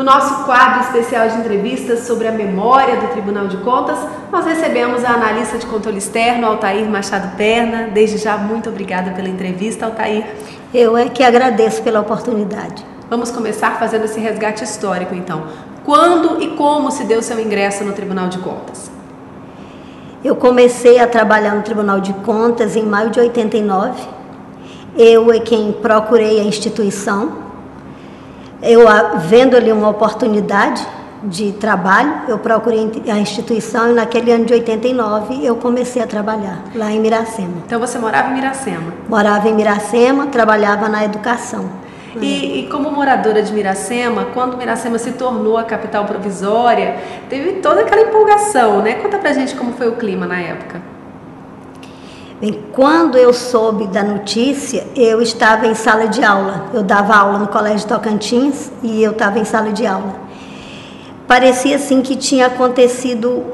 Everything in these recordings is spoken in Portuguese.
No nosso quadro especial de entrevistas sobre a memória do Tribunal de Contas, nós recebemos a analista de controle externo, Altair Machado Perna. Desde já, muito obrigada pela entrevista, Altair. Eu é que agradeço pela oportunidade. Vamos começar fazendo esse resgate histórico, então. Quando e como se deu seu ingresso no Tribunal de Contas? Eu comecei a trabalhar no Tribunal de Contas em maio de 89. Eu é quem procurei a instituição. Eu, vendo ali uma oportunidade de trabalho, eu procurei a instituição e naquele ano de 89 eu comecei a trabalhar lá em Miracema. Então você morava em Miracema? Morava em Miracema, trabalhava na educação. E como moradora de Miracema, quando Miracema se tornou a capital provisória, teve toda aquela empolgação, né? Conta pra gente como foi o clima na época. Bem, quando eu soube da notícia, eu estava em sala de aula. Eu dava aula no Colégio Tocantins e eu estava em sala de aula. Parecia assim que tinha acontecido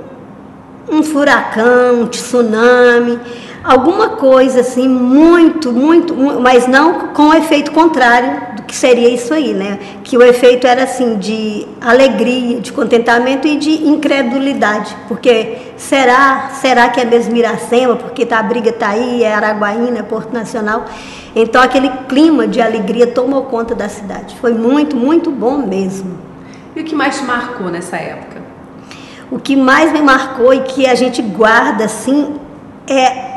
um furacão, um tsunami, alguma coisa assim muito, mas não com o efeito contrário do que seria isso aí, né? Que o efeito era assim de alegria, de contentamento e de incredulidade, porque será que é mesmo Miracema? Porque a briga está aí, é Araguaína, é Porto Nacional. Então aquele clima de alegria tomou conta da cidade. Foi muito bom mesmo. E o que mais te marcou nessa época? O que mais me marcou e que a gente guarda assim é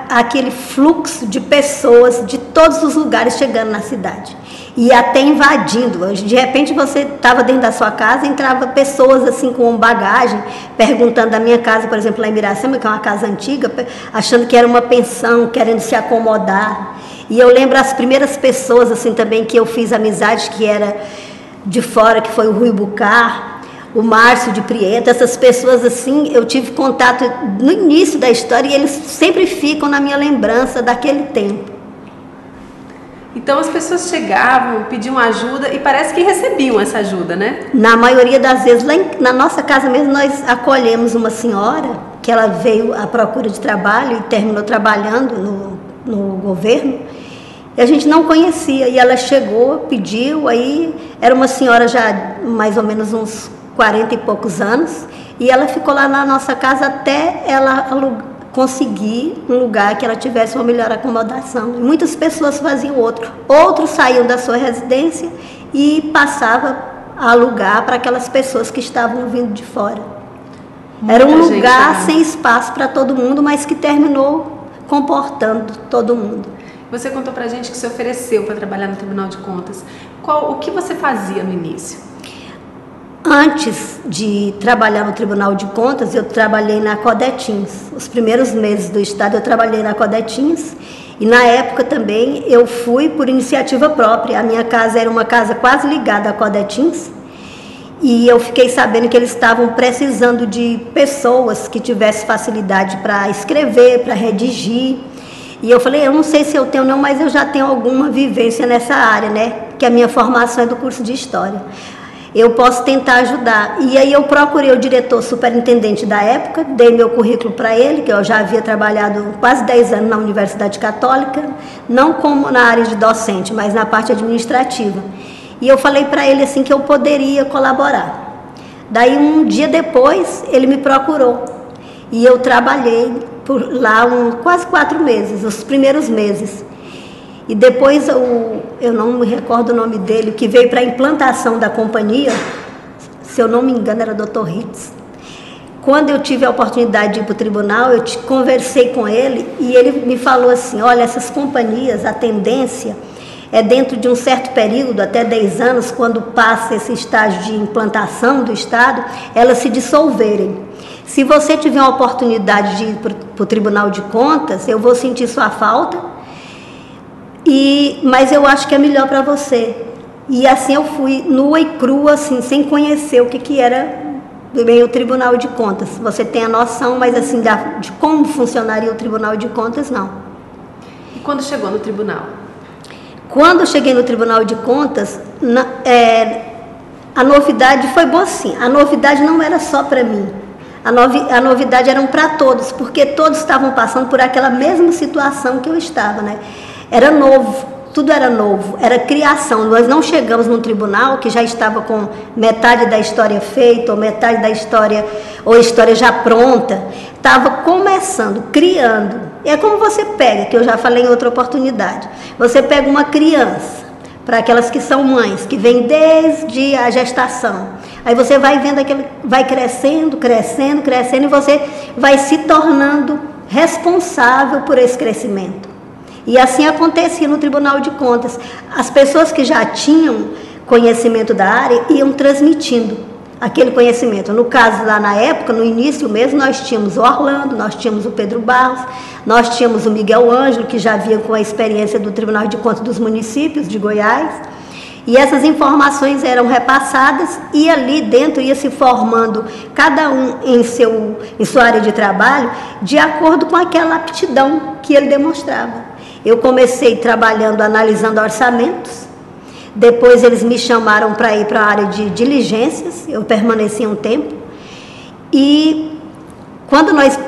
aquele fluxo de pessoas de todos os lugares chegando na cidade e até invadindo. De repente você estava dentro da sua casa, entrava pessoas assim com bagagem, perguntando da minha casa, por exemplo, lá em Miracema, que é uma casa antiga, achando que era uma pensão, querendo se acomodar. E eu lembro as primeiras pessoas assim também que eu fiz amizade, que era de fora, que foi o Rui Bucar, o Márcio de Prieto, essas pessoas assim, eu tive contato no início da história e eles sempre ficam na minha lembrança daquele tempo. Então as pessoas chegavam, pediam ajuda e parece que recebiam essa ajuda, né? Na maioria das vezes, lá na nossa casa mesmo, nós acolhemos uma senhora que ela veio à procura de trabalho e terminou trabalhando no governo. E a gente não conhecia, e ela chegou, pediu, aí era uma senhora já mais ou menos uns 40 e poucos anos, e ela ficou lá na nossa casa até ela conseguir um lugar que ela tivesse uma melhor acomodação. E muitas pessoas faziam outros saíam da sua residência e passavam a alugar para aquelas pessoas que estavam vindo de fora. Era um lugar sem espaço para todo mundo, mas que terminou comportando todo mundo. Você contou pra gente que se ofereceu para trabalhar no Tribunal de Contas. O que você fazia no início? Antes de trabalhar no Tribunal de Contas, eu trabalhei na Codetins. Os primeiros meses do Estado eu trabalhei na Codetins e na época também eu fui por iniciativa própria. A minha casa era uma casa quase ligada à Codetins e eu fiquei sabendo que eles estavam precisando de pessoas que tivessem facilidade para escrever, para redigir. E eu falei, eu não sei se eu tenho não, mas eu já tenho alguma vivência nessa área, né? Que a minha formação é do curso de História. Eu posso tentar ajudar. E aí eu procurei o diretor superintendente da época, dei meu currículo para ele, que eu já havia trabalhado quase 10 anos na Universidade Católica, não como na área de docente, mas na parte administrativa. E eu falei para ele assim que eu poderia colaborar. Daí um dia depois ele me procurou e eu trabalhei por lá quase 4 meses, os primeiros meses. E depois, eu não me recordo o nome dele, que veio para a implantação da companhia, se eu não me engano era Dr. Ritz. Quando eu tive a oportunidade de ir para o tribunal, eu conversei com ele e ele me falou assim, olha, essas companhias, a tendência é dentro de um certo período, até 10 anos, quando passa esse estágio de implantação do Estado, elas se dissolverem. Se você tiver a oportunidade de ir para o Tribunal de Contas, eu vou sentir sua falta, mas eu acho que é melhor para você. E assim eu fui nua e crua, assim, sem conhecer o que era bem o Tribunal de Contas. Você tem a noção, mas assim, de como funcionaria o Tribunal de Contas, não. E quando chegou no tribunal? Quando eu cheguei no Tribunal de Contas, a novidade foi boa assim, a novidade não era só para mim. A novidade era para todos, porque todos estavam passando por aquela mesma situação que eu estava, né? Era novo, tudo era novo, era criação. Nós não chegamos num tribunal que já estava com metade da história feita, ou metade da história, ou história já pronta. Estava começando, criando. É como você pega, que eu já falei em outra oportunidade, você pega uma criança, para aquelas que são mães, que vem desde a gestação. Aí você vai vendo aquele, vai crescendo, crescendo, crescendo, e você vai se tornando responsável por esse crescimento. E assim acontecia no Tribunal de Contas. As pessoas que já tinham conhecimento da área iam transmitindo aquele conhecimento. No caso, lá na época, no início mesmo, nós tínhamos o Orlando, nós tínhamos o Pedro Barros, nós tínhamos o Miguel Ângelo, que já vinha com a experiência do Tribunal de Contas dos municípios de Goiás. E essas informações eram repassadas e ali dentro ia se formando, cada um em sua área de trabalho, de acordo com aquela aptidão que ele demonstrava. Eu comecei trabalhando, analisando orçamentos, depois eles me chamaram para ir para a área de diligências, eu permaneci um tempo, e quando nós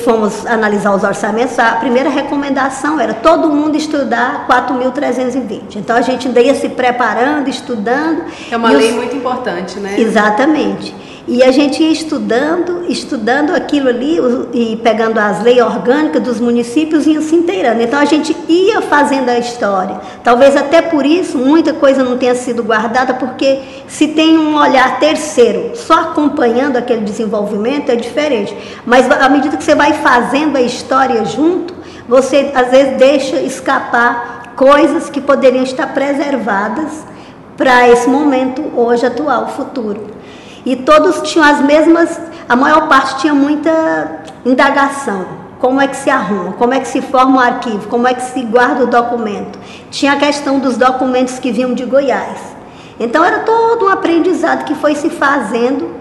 fomos analisar os orçamentos, a primeira recomendação era todo mundo estudar 4.320. Então a gente ainda ia se preparando, estudando. É uma lei muito importante, né? Exatamente. E a gente ia estudando aquilo ali e pegando as leis orgânicas dos municípios e ia se inteirando. Então a gente ia fazendo a história. Talvez até por isso muita coisa não tenha sido guardada, porque se tem um olhar terceiro só acompanhando aquele desenvolvimento é diferente. Mas à medida que você vai fazendo a história junto, você às vezes deixa escapar coisas que poderiam estar preservadas para esse momento hoje atual, futuro. E todos tinham as mesmas, a maior parte tinha muita indagação. Como é que se arruma, como é que se forma o arquivo, como é que se guarda o documento. Tinha a questão dos documentos que vinham de Goiás. Então era todo um aprendizado que foi se fazendo.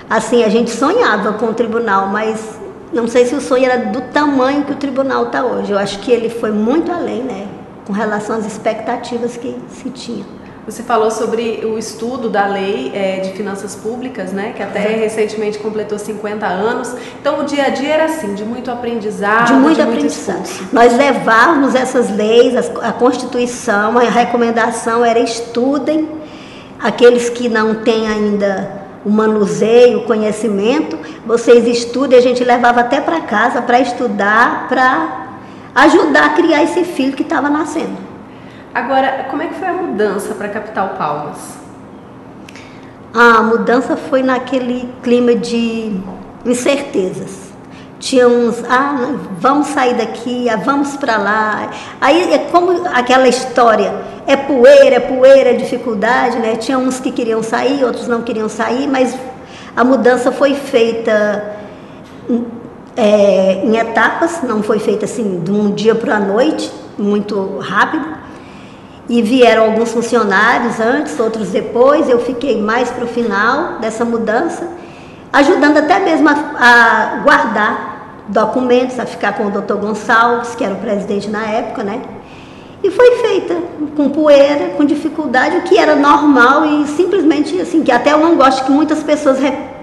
Assim, a gente sonhava com o tribunal, mas não sei se o sonho era do tamanho que o tribunal está hoje. Eu acho que ele foi muito além, né, com relação às expectativas que se tinha. Você falou sobre o estudo da lei de finanças públicas, né, que até recentemente completou 50 anos. Então o dia a dia era assim, de muito aprendizado, de muito esforço. Nós levávamos essas leis, a Constituição, a recomendação era estudem. Aqueles que não têm ainda o manuseio, o conhecimento, vocês estudem. A gente levava até para casa para estudar, para ajudar a criar esse filho que estava nascendo. Agora, como é que foi a mudança para a capital Palmas? A mudança foi naquele clima de incertezas. Tinha uns, vamos sair daqui, vamos para lá. Aí é como aquela história, é poeira, é dificuldade, né? Tinha uns que queriam sair, outros não queriam sair, mas a mudança foi feita em etapas, não foi feita assim de um dia para a noite, muito rápido. E vieram alguns funcionários antes, outros depois. Eu fiquei mais para o final dessa mudança, ajudando até mesmo a guardar documentos, a ficar com o Dr. Gonçalves, que era o presidente na época, né? E foi feita com poeira, com dificuldade, o que era normal e simplesmente assim, que até eu não gosto que muitas pessoas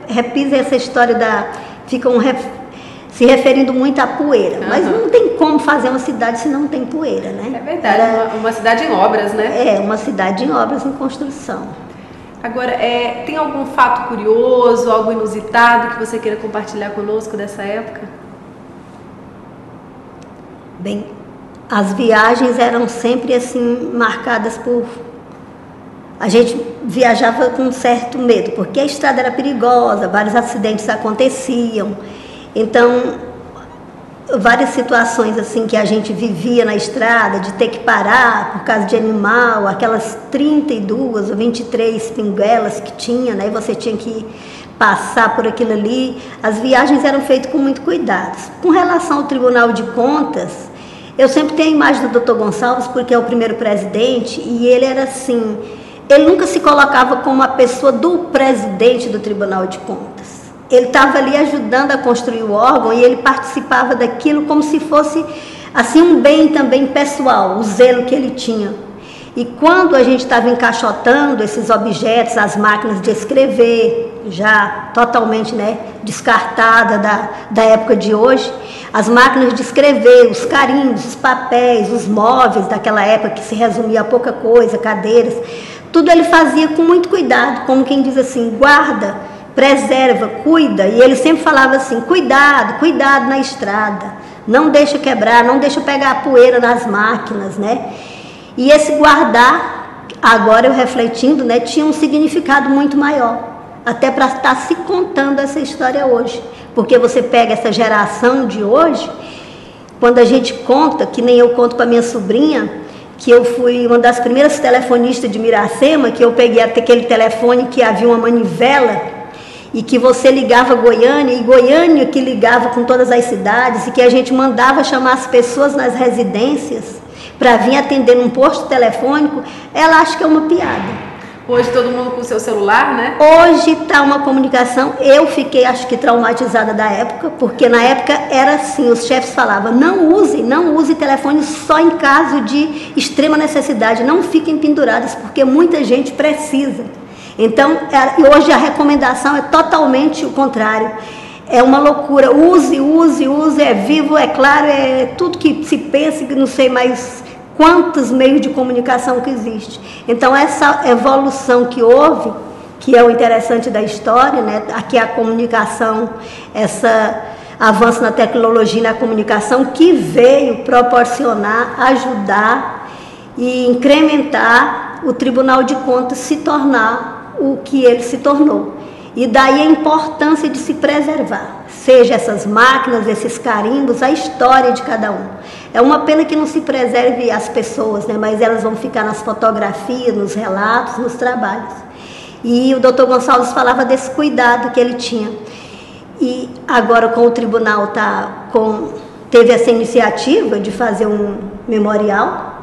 repisem essa história ficam se referindo muito à poeira, mas não tem como fazer uma cidade se não tem poeira, né? É verdade, uma cidade em obras, né? É, uma cidade em obras, em construção. Agora, tem algum fato curioso, algo inusitado que você queira compartilhar conosco dessa época? Bem, as viagens eram sempre assim, marcadas por... A gente viajava com um certo medo, porque a estrada era perigosa, vários acidentes aconteciam. Então, várias situações assim que a gente vivia na estrada, de ter que parar por causa de animal, aquelas 32 ou 23 pinguelas que tinha, né? E você tinha que passar por aquilo ali. As viagens eram feitas com muito cuidado. Com relação ao Tribunal de Contas, eu sempre tenho a imagem do Dr. Gonçalves, porque é o primeiro presidente, e ele era assim, ele nunca se colocava como a pessoa do presidente do Tribunal de Contas. Ele estava ali ajudando a construir o órgão e ele participava daquilo como se fosse assim um bem também pessoal, o zelo que ele tinha. E quando a gente estava encaixotando esses objetos, as máquinas de escrever, já totalmente, né, descartada da época de hoje, as máquinas de escrever, os carimbos, os papéis, os móveis daquela época que se resumia a pouca coisa, cadeiras, tudo ele fazia com muito cuidado, como quem diz assim, guarda, preserva, cuida, e ele sempre falava assim, cuidado, cuidado na estrada, não deixa quebrar, não deixa pegar poeira nas máquinas, né? E esse guardar, agora eu refletindo, né, tinha um significado muito maior, até para estar se contando essa história hoje, porque você pega essa geração de hoje, quando a gente conta, que nem eu conto para minha sobrinha, que eu fui uma das primeiras telefonistas de Miracema, que eu peguei até aquele telefone que havia uma manivela e que você ligava Goiânia, e Goiânia que ligava com todas as cidades, e que a gente mandava chamar as pessoas nas residências para vir atender num posto telefônico, ela acha que é uma piada. Hoje todo mundo com o seu celular, né? Hoje está uma comunicação, eu fiquei acho que traumatizada da época, porque na época era assim, os chefes falavam, não use telefone só em caso de extrema necessidade, não fiquem pendurados, porque muita gente precisa. Então, hoje a recomendação é totalmente o contrário, é uma loucura, use, é vivo, é claro, é tudo que se pensa, que não sei mais quantos meios de comunicação que existe. Então, essa evolução que houve, que é o interessante da história, né? Aqui a comunicação, esse avanço na tecnologia e na comunicação, que veio proporcionar, ajudar e incrementar o Tribunal de Contas se tornar o que ele se tornou. E daí a importância de se preservar, seja essas máquinas, esses carimbos, a história de cada um. É uma pena que não se preserve as pessoas, né? Mas elas vão ficar nas fotografias, nos relatos, nos trabalhos. E o Dr. Gonçalves falava desse cuidado que ele tinha. E agora com o tribunal teve essa iniciativa de fazer um memorial.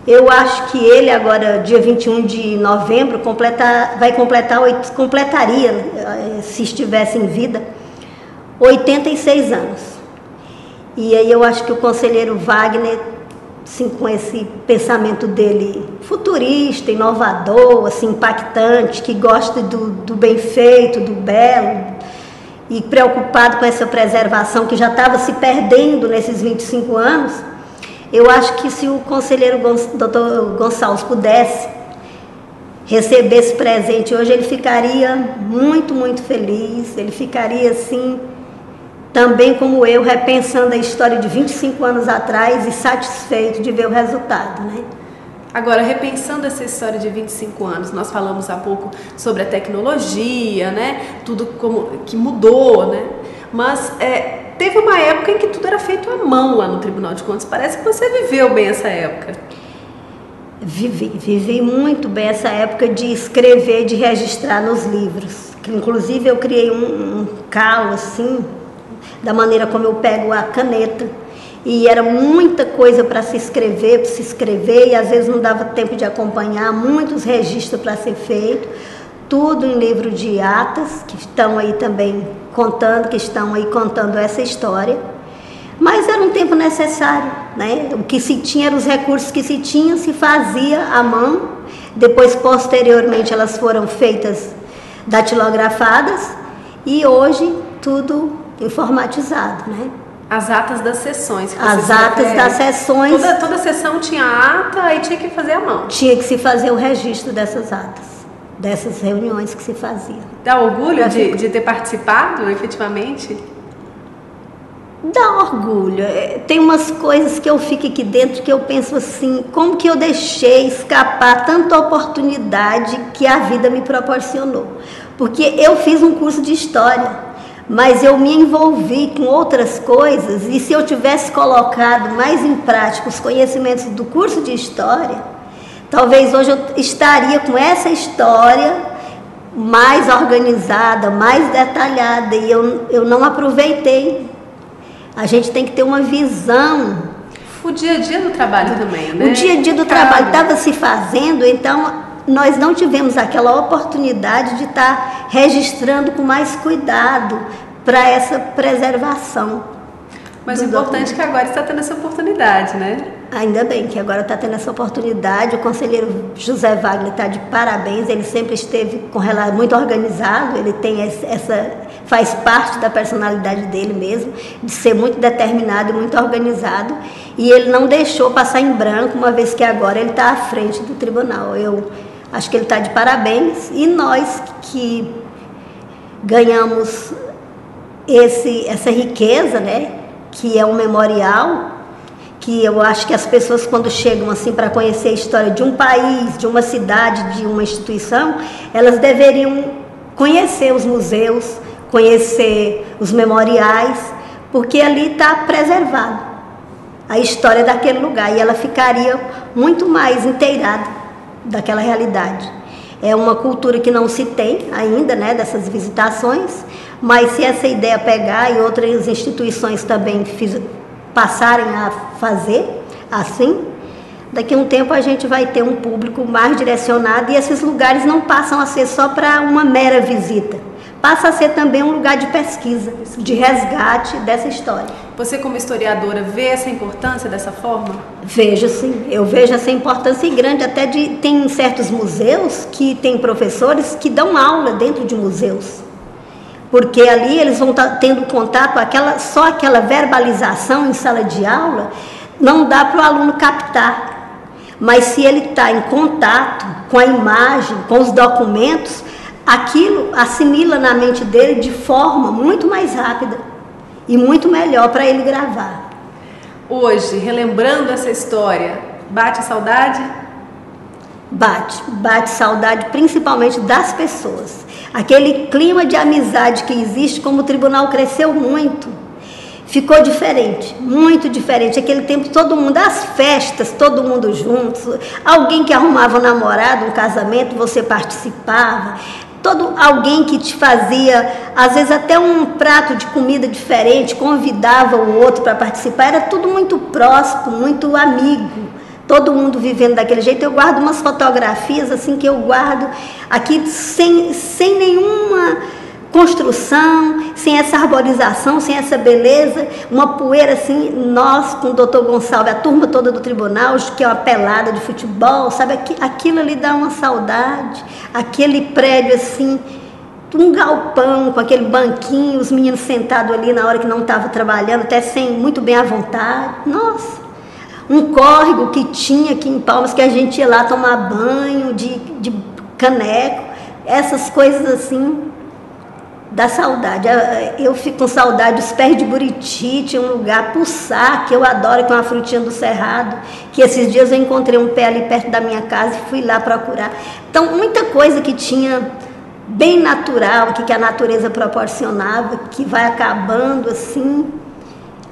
Eu acho que ele agora, dia 21 de novembro, completaria, se estivesse em vida, 86 anos. E aí eu acho que o conselheiro Wagner, assim, com esse pensamento dele futurista, inovador, assim, impactante, que gosta do bem feito, do belo, e preocupado com essa preservação que já estava se perdendo nesses 25 anos, eu acho que se o conselheiro Dr. Gonçalves pudesse receber esse presente hoje, ele ficaria muito, muito feliz, ele ficaria assim, também como eu, repensando a história de 25 anos atrás e satisfeito de ver o resultado, né? Agora, repensando essa história de 25 anos, nós falamos há pouco sobre a tecnologia, né? Tudo que mudou, né? Mas teve uma época em que tudo era feito à mão lá no Tribunal de Contas. Parece que você viveu bem essa época. Vivi muito bem essa época de escrever, de registrar nos livros. Que, inclusive, eu criei um calo, assim, da maneira como eu pego a caneta. E era muita coisa para se escrever, e às vezes não dava tempo de acompanhar, muitos registros para ser feito, tudo em livro de atas, que estão aí também contando essa história. Mas era um tempo necessário, né? O que se tinha eram os recursos que se tinha, se fazia à mão, depois posteriormente elas foram feitas datilografadas e hoje tudo informatizado, né? As atas das sessões. As atas das sessões. Toda sessão tinha ata e tinha que fazer à mão. Tinha que se fazer o registro dessas atas, dessas reuniões que se faziam. Dá orgulho de ter participado, efetivamente? Dá orgulho. Tem umas coisas que eu fico aqui dentro que eu penso assim, como que eu deixei escapar tanta oportunidade que a vida me proporcionou. Porque eu fiz um curso de História, mas eu me envolvi com outras coisas, e se eu tivesse colocado mais em prática os conhecimentos do curso de História, talvez hoje eu estaria com essa história mais organizada, mais detalhada, e eu não aproveitei. A gente tem que ter uma visão. O dia a dia do trabalho também, né? O dia a dia do trabalho estava se fazendo, então nós não tivemos aquela oportunidade de estar registrando com mais cuidado para essa preservação. Mas o importante é que agora está tendo essa oportunidade, né? Ainda bem que agora está tendo essa oportunidade. O conselheiro José Wagner está de parabéns. Ele sempre esteve muito organizado. Ele tem faz parte da personalidade dele mesmo, de ser muito determinado e muito organizado. E ele não deixou passar em branco, uma vez que agora ele está à frente do tribunal. Eu acho que ele está de parabéns. E nós que ganhamos essa riqueza, né, que é um memorial, que eu acho que as pessoas, quando chegam assim para conhecer a história de um país, de uma cidade, de uma instituição, elas deveriam conhecer os museus, conhecer os memoriais, porque ali está preservado a história daquele lugar e ela ficaria muito mais inteirada daquela realidade. É uma cultura que não se tem ainda, né, dessas visitações, mas se essa ideia pegar e outras instituições também passarem a fazer assim, daqui a um tempo a gente vai ter um público mais direcionado e esses lugares não passam a ser só para uma mera visita, passa a ser também um lugar de pesquisa, de resgate dessa história. Você, como historiadora, vê essa importância dessa forma? Vejo sim, eu vejo essa importância grande, até tem certos museus que tem professores que dão aula dentro de museus. Porque ali eles vão estar tendo contato, só aquela verbalização em sala de aula, não dá para o aluno captar. Mas se ele está em contato com a imagem, com os documentos, aquilo assimila na mente dele de forma muito mais rápida e muito melhor para ele gravar. Hoje, relembrando essa história, bate a saudade? Bate saudade principalmente das pessoas. Aquele clima de amizade que existe, como o tribunal cresceu muito, ficou diferente, muito diferente. Aquele tempo todo mundo, as festas, todo mundo juntos, alguém que arrumava um namorado, um casamento, você participava, alguém que te fazia, às vezes até um prato de comida diferente, convidava o outro para participar, era tudo muito próximo, muito amigo. Todo mundo vivendo daquele jeito. Eu guardo umas fotografias assim que eu guardo aqui sem nenhuma construção, sem essa arborização, sem essa beleza, uma poeira assim, nós com o doutor Gonçalves, a turma toda do tribunal, que é uma pelada de futebol, sabe, aquilo ali dá uma saudade, aquele prédio assim, um galpão com aquele banquinho, os meninos sentados ali na hora que não estavam trabalhando, até muito bem à vontade, nossa. Um córrego que tinha aqui em Palmas, que a gente ia lá tomar banho de caneco, essas coisas assim, dá saudade. Eu fico com saudade dos pés de Buriti, tinha um lugar, Puçá, que eu adoro, que é uma frutinha do Cerrado, que esses dias eu encontrei um pé ali perto da minha casa e fui lá procurar. Então, muita coisa que tinha bem natural, que a natureza proporcionava, que vai acabando assim.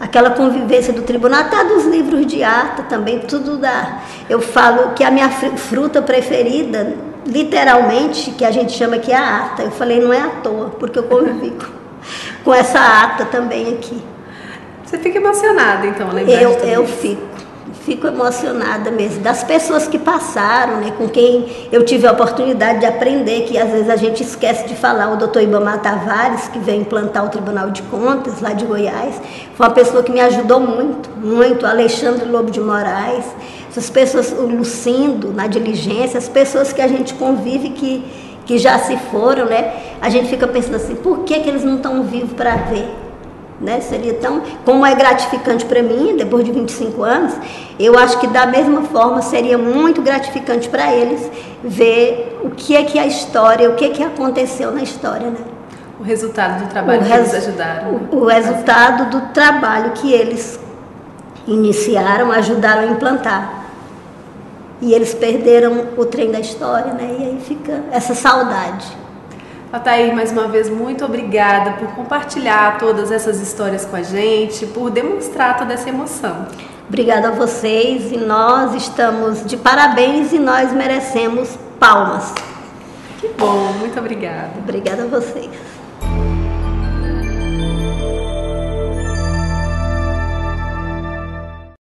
Aquela convivência do tribunal, até dos livros de ata também, tudo dá. Eu falo que a minha fruta preferida, literalmente, que a gente chama aqui é a ata. Eu falei, não é à toa, porque eu convivi com essa ata também aqui. Você fica emocionada, então, lembrando de eu fico emocionada mesmo, das pessoas que passaram, né, com quem eu tive a oportunidade de aprender, que às vezes a gente esquece de falar. O doutor Ibamar Tavares, que veio implantar o Tribunal de Contas, lá de Goiás, foi uma pessoa que me ajudou muito, muito. Alexandre Lobo de Moraes, essas pessoas, o Lucindo, na diligência, as pessoas que a gente convive, que já se foram, né, a gente fica pensando assim, por que eles não estão vivos para ver? Né? Seria tão, como é gratificante para mim, depois de 25 anos, eu acho que da mesma forma seria muito gratificante para eles ver o que é a história, o que é que aconteceu na história, né? O resultado do trabalho que eles ajudaram. O resultado do trabalho que eles iniciaram, ajudaram a implantar. E eles perderam o trem da história, né? E aí fica essa saudade. Altair, mais uma vez, muito obrigada por compartilhar todas essas histórias com a gente, por demonstrar toda essa emoção. Obrigada a vocês, e nós estamos de parabéns e nós merecemos palmas. Que bom, muito obrigada. Obrigada a vocês.